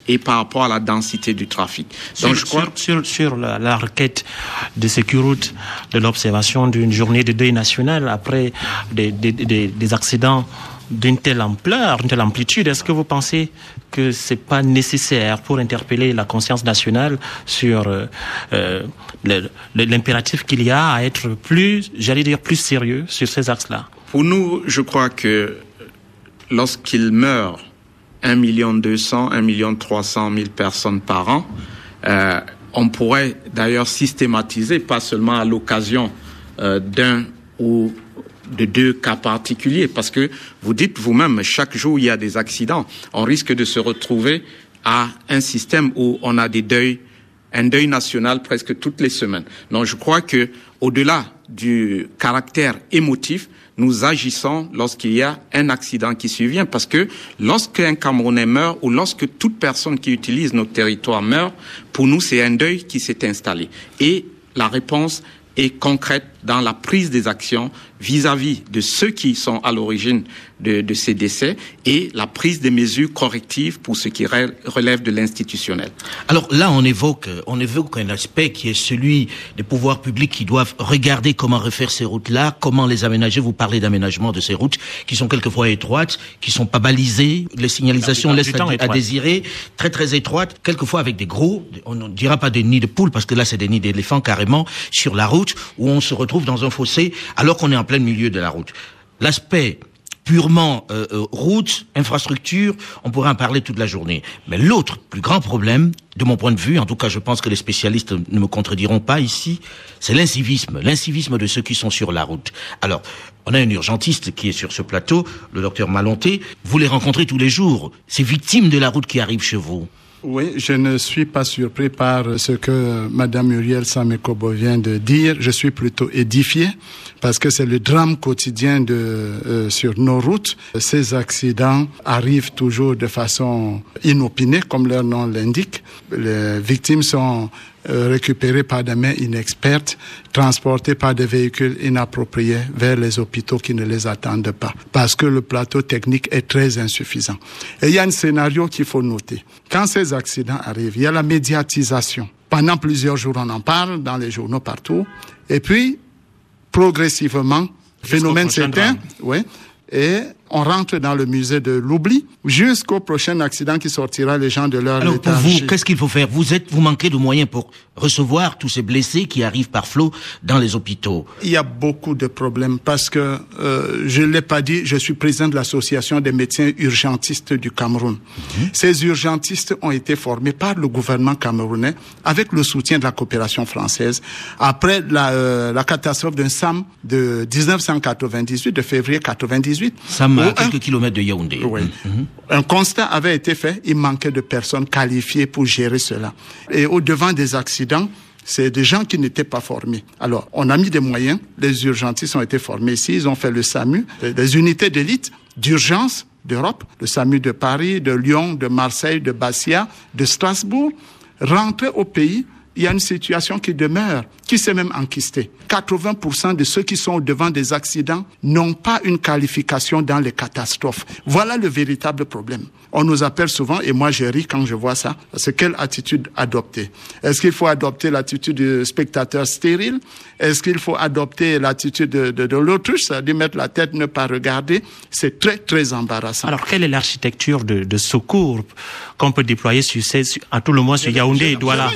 et par rapport à la densité du trafic. Donc je crois sur la requête de Sécurité de l'observation d'une journée de deuil national après des accidents d'une telle ampleur, d'une telle amplitude, est-ce que vous pensez que c'est pas nécessaire pour interpeller la conscience nationale sur l'impératif qu'il y a à être plus sérieux sur ces axes-là? Pour nous, je crois que lorsqu'il meurt 1 200 000, 1 300 000 personnes par an, on pourrait d'ailleurs systématiser, pas seulement à l'occasion d'un ou de 2 cas particuliers, parce que vous dites vous-même, chaque jour il y a des accidents. On risque de se retrouver à un système où on a un deuil national presque toutes les semaines. Donc je crois que au-delà du caractère émotif, nous agissons lorsqu'il y a un accident qui survient, parce que lorsqu'un Camerounais meurt ou lorsque toute personne qui utilise notre territoire meurt, pour nous c'est un deuil qui s'est installé. Et la réponse est concrète dans la prise des actions vis-à-vis de ceux qui sont à l'origine de ces décès et la prise des mesures correctives pour ce qui relève de l'institutionnel. Alors là, on évoque un aspect qui est celui des pouvoirs publics qui doivent regarder comment refaire ces routes-là, comment les aménager. Vous parlez d'aménagement de ces routes qui sont quelquefois étroites, qui sont pas balisées, les signalisations laissent à désirer, très très étroites, quelquefois avec des gros, on ne dira pas des nids de poules parce que là c'est des nids d'éléphants carrément sur la route où on se retrouve dans un fossé alors qu'on est en plein milieu de la route. L'aspect purement route, infrastructure, on pourrait en parler toute la journée. Mais l'autre plus grand problème, de mon point de vue, en tout cas je pense que les spécialistes ne me contrediront pas ici, c'est l'incivisme de ceux qui sont sur la route. Alors, on a un urgentiste qui est sur ce plateau, le docteur Malonté, vous les rencontrez tous les jours, ces victimes de la route qui arrivent chez vous. Oui, je ne suis pas surpris par ce que Madame Muriel Samekobo vient de dire. Je suis plutôt édifié parce que c'est le drame quotidien sur nos routes. Ces accidents arrivent toujours de façon inopinée, comme leur nom l'indique. Les victimes sont récupérées par des mains inexpertes, transportées par des véhicules inappropriés vers les hôpitaux qui ne les attendent pas, parce que le plateau technique est très insuffisant. Et il y a un scénario qu'il faut noter. Quand ces accidents arrivent, il y a la médiatisation. Pendant plusieurs jours, on en parle dans les journaux partout. Et puis, progressivement, phénomène s'éteint, oui, et on rentre dans le musée de l'oubli jusqu'au prochain accident qui sortira les gens de leur léthargie. Alors pour vous, qu'est-ce qu'il faut faire? Vous manquez de moyens pour recevoir tous ces blessés qui arrivent par flot dans les hôpitaux. Il y a beaucoup de problèmes parce que, je ne l'ai pas dit, je suis président de l'association des médecins urgentistes du Cameroun. Ces urgentistes ont été formés par le gouvernement camerounais avec le soutien de la coopération française après la catastrophe d'un SAM de 1998, de février 98. SAM à quelques kilomètres de Yaoundé. Oui. Un constat avait été fait, il manquait de personnes qualifiées pour gérer cela. Et au devant des accidents, c'est des gens qui n'étaient pas formés. Alors, on a mis des moyens, les urgentistes ont été formés ici, ils ont fait le SAMU, des unités d'élite d'urgence d'Europe, le SAMU de Paris, de Lyon, de Marseille, de Bastia, de Strasbourg, rentrés au pays. Il y a une situation qui demeure, qui s'est même enquistée. 80% de ceux qui sont au devant des accidents n'ont pas une qualification dans les catastrophes. Voilà le véritable problème. On nous appelle souvent, et moi je ris quand je vois ça, parce que quelle attitude adopter? Est-ce qu'il faut adopter l'attitude du spectateur stérile? Est-ce qu'il faut adopter l'attitude de l'autruche, c'est-à-dire mettre la tête, ne pas regarder? C'est très, très embarrassant. Alors, quelle est l'architecture de secours qu'on peut déployer à tout le moins sur Yaoundé et Douala?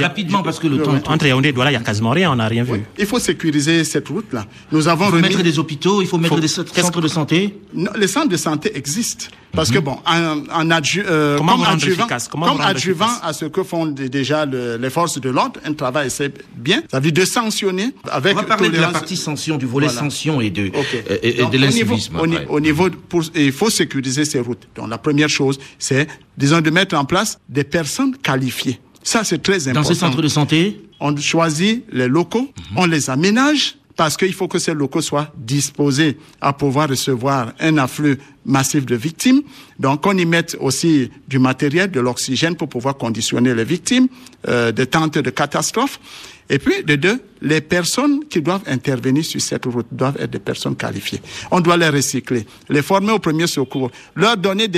Rapidement, parce que le temps... Entre Yaoundé et Douala, il n'y a quasiment rien, on n'a rien vu. Il faut sécuriser cette route-là. Nous avons il faut mettre des hôpitaux, il faut mettre des centres de santé. Non, les centres de santé existent. Parce que bon, comme adjuvant à ce que font déjà les forces de l'ordre, un travail c'est bien. Ça veut dire de sanctionner avec. On va parler de la partie sanction, du volet sanction et de l'incivisme. Au niveau, il faut sécuriser ces routes. Donc la première chose, c'est, disons, de mettre en place des personnes qualifiées. Ça, c'est très important. Dans ces centres de santé, on choisit les locaux, on les aménage, parce qu'il faut que ces locaux soient disposés à pouvoir recevoir un afflux massif de victimes. Donc, qu'on y mette aussi du matériel, de l'oxygène pour pouvoir conditionner les victimes, des tentes de catastrophe. Et puis, de deux, les personnes qui doivent intervenir sur cette route doivent être des personnes qualifiées. On doit les recycler, les former au premier secours, leur donner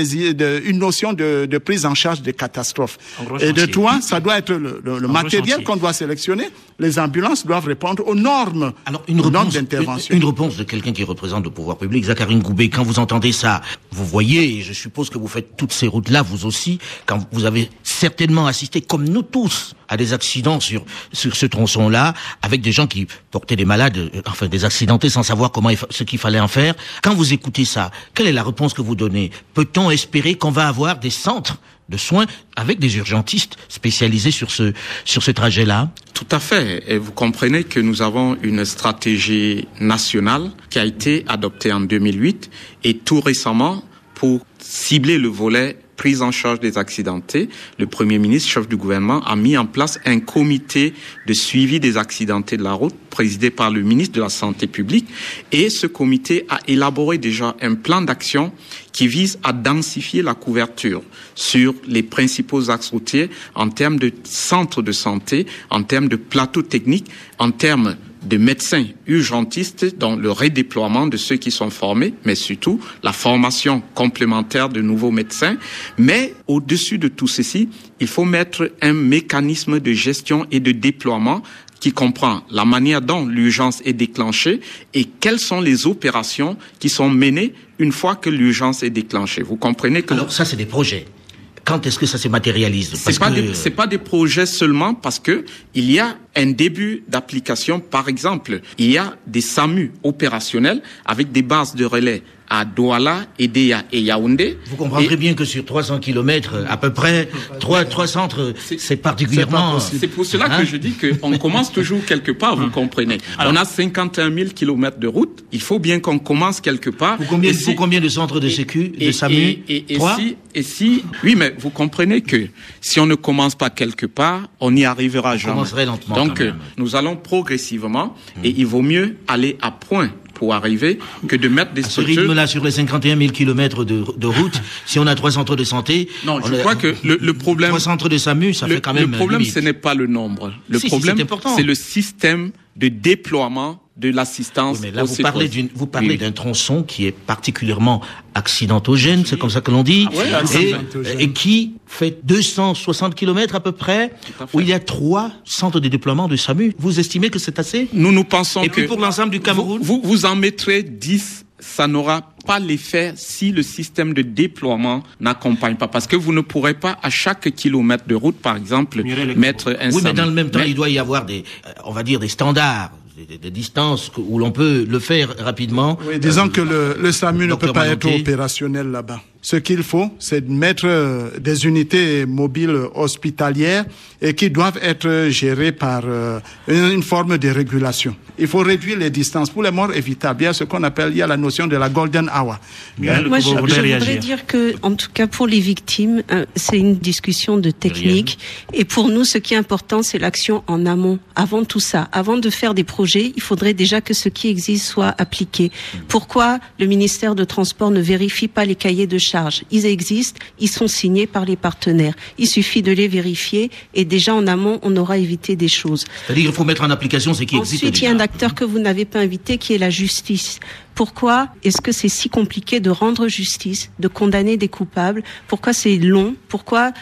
une notion de prise en charge des catastrophes. Et de toi, ça doit être le matériel qu'on doit sélectionner. Les ambulances doivent répondre aux normes. Alors, une réponse de quelqu'un qui représente le pouvoir public, Zacharie Ngoubé, quand vous entendez ça, vous voyez, et je suppose que vous faites toutes ces routes-là, vous aussi, quand vous avez certainement assisté, comme nous tous, à des accidents sur ce tronçon-là, avec des gens qui portaient des malades, enfin des accidentés sans savoir ce qu'il fallait en faire. Quand vous écoutez ça, quelle est la réponse que vous donnez? Peut-on espérer qu'on va avoir des centres de soins avec des urgentistes spécialisés sur ce trajet-là? Tout à fait. Et vous comprenez que nous avons une stratégie nationale qui a été adoptée en 2008 et tout récemment pour cibler le volet prise en charge des accidentés, le Premier ministre, chef du gouvernement, a mis en place un comité de suivi des accidentés de la route, présidé par le ministre de la Santé publique. Et ce comité a élaboré déjà un plan d'action qui vise à densifier la couverture sur les principaux axes routiers en termes de centres de santé, en termes de plateaux techniques, en termes de médecins urgentistes, dans le redéploiement de ceux qui sont formés, mais surtout la formation complémentaire de nouveaux médecins. Mais au-dessus de tout ceci, il faut mettre un mécanisme de gestion et de déploiement qui comprend la manière dont l'urgence est déclenchée et quelles sont les opérations qui sont menées une fois que l'urgence est déclenchée. Vous comprenez que... Alors ça, c'est des projets. Quand est-ce que ça se matérialise? C'est pas des projets seulement parce que il y a un début d'application. Par exemple, il y a des SAMU opérationnels avec des bases de relais à Douala, Edea et Yaoundé. Vous comprendrez bien que sur 300 km, à peu près, trois centres, c'est particulièrement... C'est pour cela que je dis qu'on commence toujours quelque part, vous comprenez. Alors, on a 51 000 km de route, il faut bien qu'on commence quelque part. Pour combien de centres de sécu, de SAMU? Oui, mais vous comprenez que si on ne commence pas quelque part, on n'y arrivera jamais. On commencerait lentement. Donc, nous allons progressivement et il vaut mieux aller à point pour arriver que de mettre des structures... Ce rythme-là, sur les 51 000 kilomètres de route, si on a 3 centres de santé... Non, je crois que le problème... 3 centres de SAMU, ça fait quand même... Le problème, limite. Ce n'est pas le nombre. Le problème, c'est le système de déploiement de l'assistance. Oui, mais là, vous parlez d'un tronçon qui est particulièrement accidentogène, c'est comme ça que l'on dit, et qui fait 260 km à peu près, où il y a 3 centres de déploiement de SAMU. Vous estimez que c'est assez? Nous pensons que... Et puis pour l'ensemble du Cameroun? Vous en mettrez 10, ça n'aura pas l'effet si le système de déploiement n'accompagne pas. Parce que vous ne pourrez pas, à chaque kilomètre de route, par exemple, mettre un SAMU. Oui, mais dans le même temps, il doit y avoir des standards, des distances où l'on peut le faire rapidement. Oui, disons que le SAMU ne peut pas être opérationnel là-bas. Ce qu'il faut, c'est de mettre des unités mobiles hospitalières et qui doivent être gérées par une forme de régulation. Il faut réduire les distances. Pour les morts évitables, il y a ce qu'on appelle, il y a la notion de la golden hour. Moi, je voudrais dire que, en tout cas, pour les victimes, c'est une discussion de technique. Et pour nous, ce qui est important, c'est l'action en amont. Avant tout ça, avant de faire des projets, il faudrait déjà que ce qui existe soit appliqué. Pourquoi le ministère de Transport ne vérifie pas les cahiers de charges? Ils existent, ils sont signés par les partenaires. Il suffit de les vérifier et déjà en amont, on aura évité des choses. C'est-à-dire qu'il faut mettre en application ce qui existe. Ensuite, il y a un acteur que vous n'avez pas invité qui est la justice. Pourquoi est-ce que c'est si compliqué de rendre justice, de condamner des coupables? Pourquoi c'est long? Pourquoi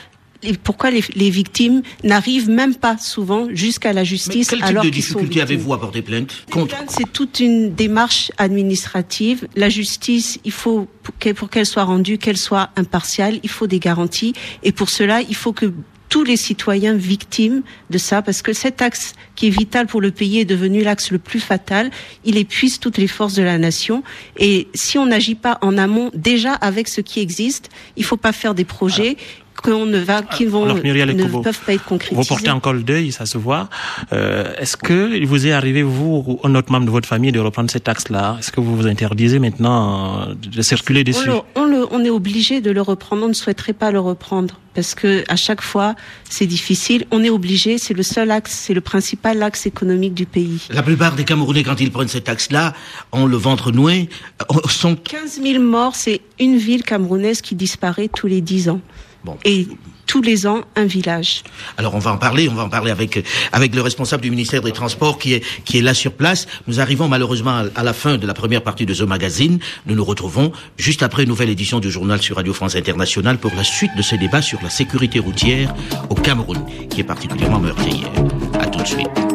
les victimes n'arrivent même pas souvent jusqu'à la justice? Mais quel type de difficulté avez-vous à porter plainte contre? C'est toute une démarche administrative. La justice, il faut pour qu'elle soit rendue, qu'elle soit impartiale, il faut des garanties. Et pour cela, il faut que tous les citoyens victimes de ça, parce que cet axe qui est vital pour le pays est devenu l'axe le plus fatal. Il épuise toutes les forces de la nation. Et si on n'agit pas en amont, déjà avec ce qui existe, il faut pas faire des projets. qui ne peuvent pas être concrétisés. Vous portez encore le deuil, ça se voit. Est-ce que il vous est arrivé, vous ou un autre membre de votre famille, de reprendre cet axe-là? Est-ce que vous vous interdisez maintenant de circuler dessus? On est obligé de le reprendre. On ne souhaiterait pas le reprendre parce que à chaque fois, c'est difficile. On est obligé. C'est le seul axe, c'est le principal axe économique du pays. La plupart des Camerounais, quand ils prennent cet axe-là, ont le ventre noué. Sont 15 000 morts. C'est une ville camerounaise qui disparaît tous les 10 ans. Bon. Et tous les ans, un village. Alors on va en parler avec le responsable du ministère des Transports qui est là sur place. Nous arrivons malheureusement à la fin de la première partie de ce magazine. Nous nous retrouvons juste après une nouvelle édition du journal sur Radio France Internationale pour la suite de ce débat sur la sécurité routière au Cameroun, qui est particulièrement meurtrière. À tout de suite.